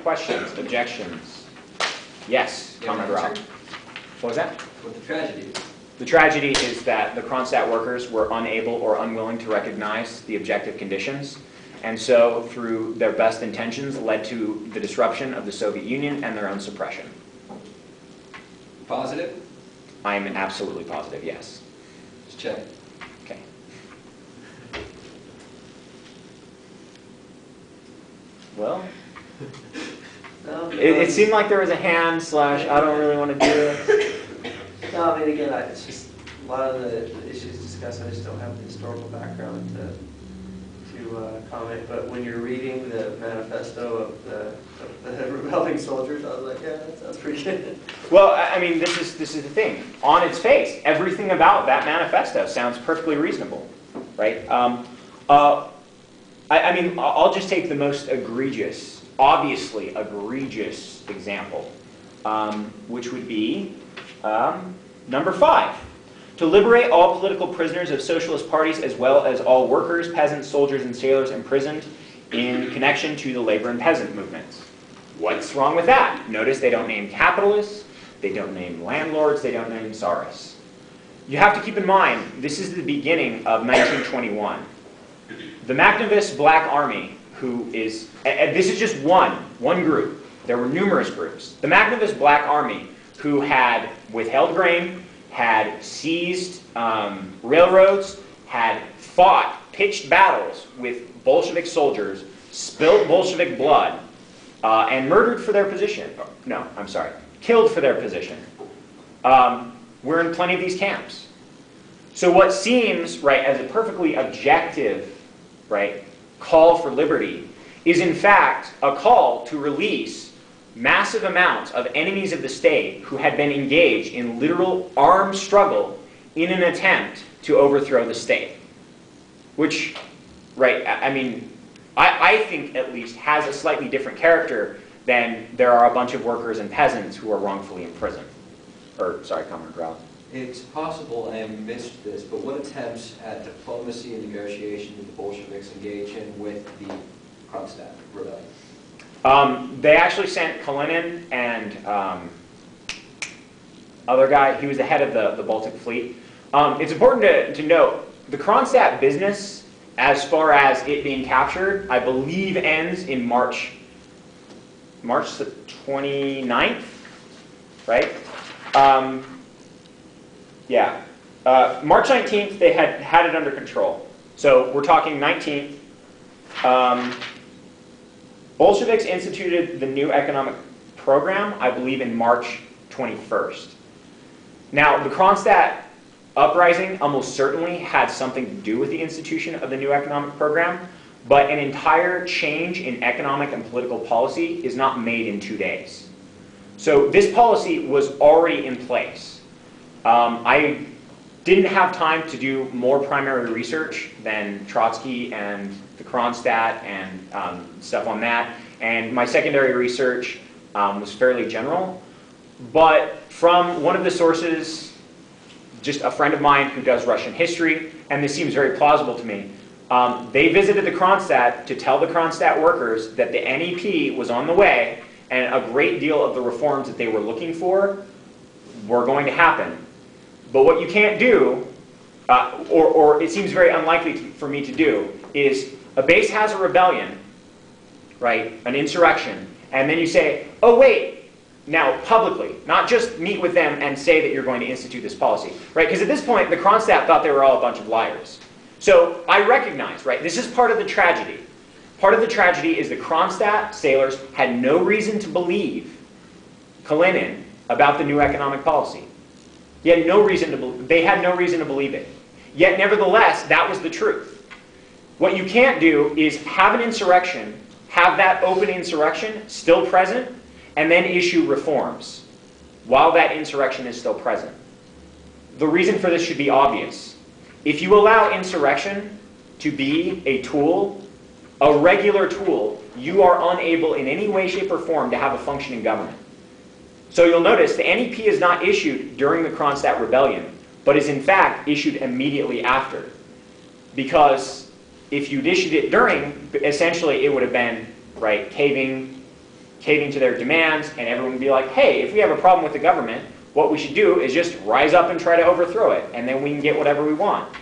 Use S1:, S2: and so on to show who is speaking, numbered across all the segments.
S1: questions, objections? Yes, Comrade Rob. What was that?
S2: What the tragedy is.
S1: The tragedy is that the Kronstadt workers were unable or unwilling to recognize the objective conditions, and so through their best intentions led to the disruption of the Soviet Union and their own suppression.
S2: Positive?
S1: I'm absolutely positive, yes.
S2: Let's check.
S1: Okay. Well, it seemed like there was a hand slash I don't really want to do it.
S3: No, I mean, again, it's just a lot of the issues discussed, I just don't have the historical background to comment. But when you're reading the manifesto of the rebelling soldiers, I was like, yeah, that sounds pretty good.
S1: Well, I mean, this is the thing. On its face, everything about that manifesto sounds perfectly reasonable, right? I mean, I'll just take the most egregious, obviously egregious example, which would be number 5. To liberate all political prisoners of socialist parties as well as all workers, peasants, soldiers, and sailors imprisoned in connection to the labor and peasant movements. What's wrong with that? Notice they don't name capitalists, they don't name landlords, they don't name czarists. You have to keep in mind, this is the beginning of 1921. The Magnivist Black Army, who is, this is just one group. There were numerous groups. The Magnivist Black Army, who had withheld grain, had seized railroads, had fought pitched battles with Bolshevik soldiers, spilled Bolshevik blood, and murdered for their position. No, I'm sorry, killed for their position. We're in plenty of these camps. So what seems, right, as a perfectly objective, right, call for liberty is in fact a call to release massive amounts of enemies of the state who had been engaged in literal armed struggle in an attempt to overthrow the state. Which, right, I mean, I think at least has a slightly different character than there are a bunch of workers and peasants who are wrongfully imprisoned. Or, sorry, Comrade Rao.
S2: It's possible I missed this, but what attempts at diplomacy and negotiation did the Bolsheviks engage in with the Kronstadt rebellion?
S1: They actually sent Kalinin and other guy, he was the head of the Baltic Fleet. It's important to note, the Kronstadt business, as far as it being captured, I believe ends in March the 29th, right? Yeah. March 19th, they had it under control. So we're talking 19th. Bolsheviks instituted the new economic program, I believe, in March 21st. Now, the Kronstadt uprising almost certainly had something to do with the institution of the new economic program, but an entire change in economic and political policy is not made in 2 days. So this policy was already in place. I didn't have time to do more primary research than Trotsky and the Kronstadt and stuff on that. And my secondary research was fairly general. But from one of the sources, just a friend of mine who does Russian history, and this seems very plausible to me, they visited the Kronstadt to tell the Kronstadt workers that the NEP was on the way and a great deal of the reforms that they were looking for were going to happen. But what you can't do, or it seems very unlikely for me to do, is a base has a rebellion, right, an insurrection, and then you say, oh wait, now publicly, not just meet with them and say that you're going to institute this policy, right? Because at this point, the Kronstadt thought they were all a bunch of liars. So I recognize, right, this is part of the tragedy. Part of the tragedy is the Kronstadt sailors had no reason to believe Kalinin about the new economic policy. He had no reason to they had no reason to believe it. Yet nevertheless, that was the truth. What you can't do is have an insurrection, have that open insurrection still present, and then issue reforms while that insurrection is still present. The reason for this should be obvious. If you allow insurrection to be a tool, a regular tool, you are unable in any way, shape, or form to have a functioning government. So you'll notice the NEP is not issued during the Kronstadt rebellion, but is in fact issued immediately after. Because if you'd issued it during, essentially it would have been, right, caving caving to their demands, and everyone would be like, hey, if we have a problem with the government, what we should do is just rise up and try to overthrow it, and then we can get whatever we want.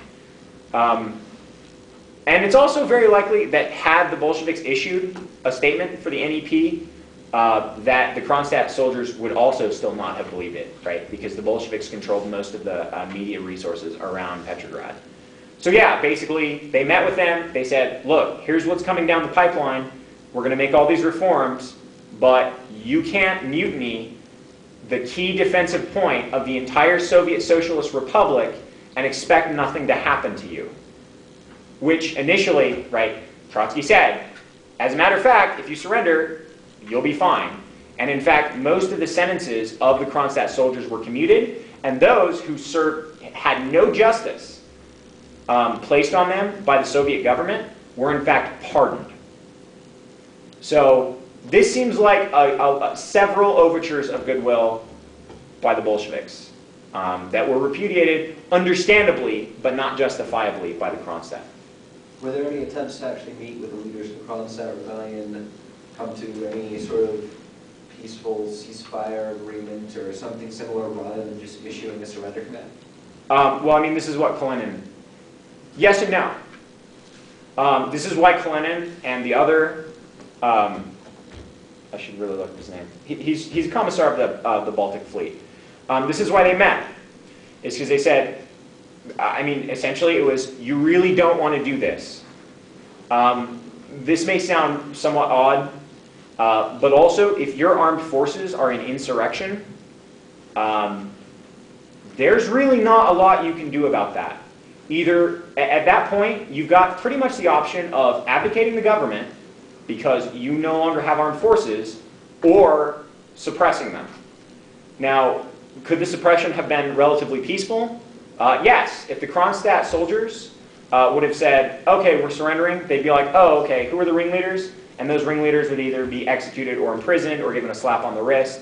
S1: And it's also very likely that had the Bolsheviks issued a statement for the NEP, that the Kronstadt soldiers would also still not have believed it, right? Because the Bolsheviks controlled most of the media resources around Petrograd. So yeah, basically, they met with them. They said, look, here's what's coming down the pipeline. We're going to make all these reforms, but you can't mutiny the key defensive point of the entire Soviet Socialist Republic and expect nothing to happen to you. Which initially, right, Trotsky said, as a matter of fact, if you surrender, you'll be fine. And in fact, most of the sentences of the Kronstadt soldiers were commuted, and those who had no justice placed on them by the Soviet government were in fact pardoned. So this seems like several overtures of goodwill by the Bolsheviks that were repudiated, understandably, but not justifiably, by the Kronstadt.
S2: Were there any attempts to actually meet with the leaders of the Kronstadt rebellion, come to any sort of peaceful ceasefire agreement or something similar rather than just issuing a surrender command?
S1: Well, I mean, this is what Kalinin... Yes and no. This is why Kalinin and the other... I should really look at his name. He's a commissar of the Baltic Fleet. This is why they met. It's because they said, I mean, essentially it was, you really don't want to do this. This may sound somewhat odd, but also if your armed forces are in insurrection, there's really not a lot you can do about that. Either, at that point, you've got pretty much the option of abdicating the government because you no longer have armed forces, or suppressing them. Now, could the suppression have been relatively peaceful? Yes. If the Kronstadt soldiers would have said, okay, we're surrendering, they'd be like, oh, okay, who are the ringleaders? And those ringleaders would either be executed or imprisoned or given a slap on the wrist.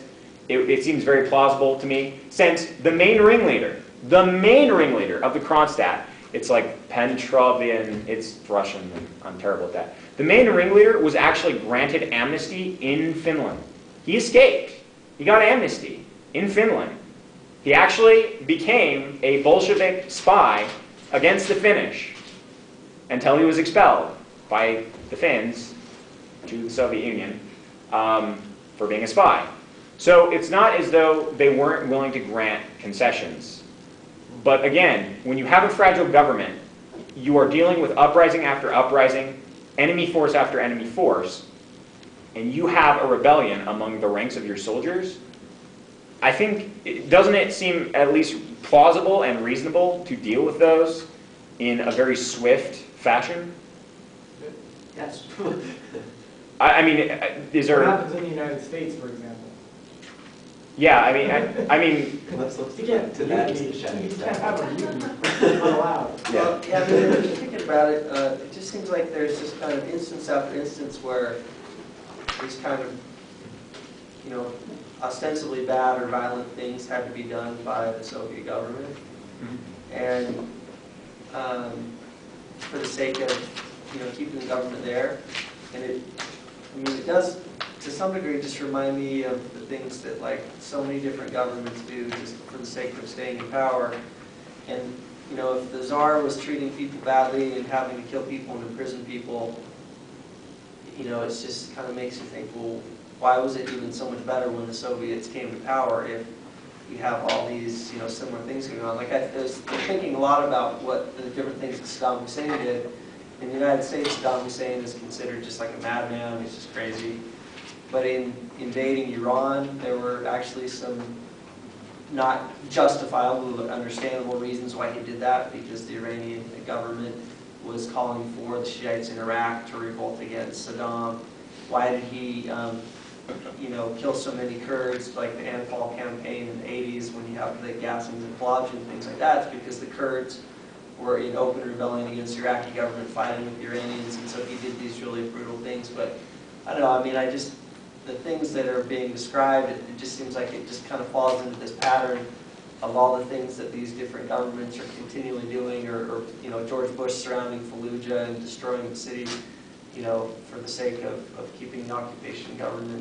S1: It seems very plausible to me, since the main ringleader of the Kronstadt, it's like Petrovian, it's Russian, and I'm terrible at that. The main ringleader was actually granted amnesty in Finland. He escaped. He got amnesty in Finland. He actually became a Bolshevik spy against the Finnish until he was expelled by the Finns to the Soviet Union for being a spy. So it's not as though they weren't willing to grant concessions. But again, when you have a fragile government, you are dealing with uprising after uprising, enemy force after enemy force, and you have a rebellion among the ranks of your soldiers. I think, doesn't it seem at least plausible and reasonable to deal with those in a very swift fashion?
S2: Yes.
S1: I mean, is there...
S4: What happens in the United States, for example?
S1: Yeah, I mean...
S2: Let's
S4: You can't,
S2: to that
S4: you
S2: discussion.
S4: can't have a mutiny. It's not allowed.
S1: Yeah.
S3: Well, yeah, I mean, if you're thinking about it, it just seems like there's just kind of instance after instance where these kind of, you know, ostensibly bad or violent things had to be done by the Soviet government. And for the sake of, you know, keeping the government there. And it does, to some degree, just remind me of the things that, like, so many different governments do just for the sake of staying in power. And, you know, if the Tsar was treating people badly and having to kill people and imprison people, you know, it just kind of makes you think, well, why was it even so much better when the Soviets came to power if you have all these, you know, similar things going on? Like, I was thinking a lot about what the different things that Saddam Hussein did. In the United States, Saddam Hussein is considered just like a madman, he's just crazy. But in invading Iran, there were actually some not justifiable but understandable reasons why he did that, because the Iranian government was calling for the Shiites in Iraq to revolt against Saddam. Why did he, you know, kill so many Kurds, like the Anfal campaign in the 80s when you have the gassing and Fallujah and things like that? It's because the Kurds were in open rebellion against the Iraqi government fighting with the Iranians, and so he did these really brutal things. But I don't know, I mean, the things that are being described, it just seems like it just kind of falls into this pattern of all the things that these different governments are continually doing, or you know, George Bush surrounding Fallujah and destroying the city, you know, for the sake of keeping the occupation government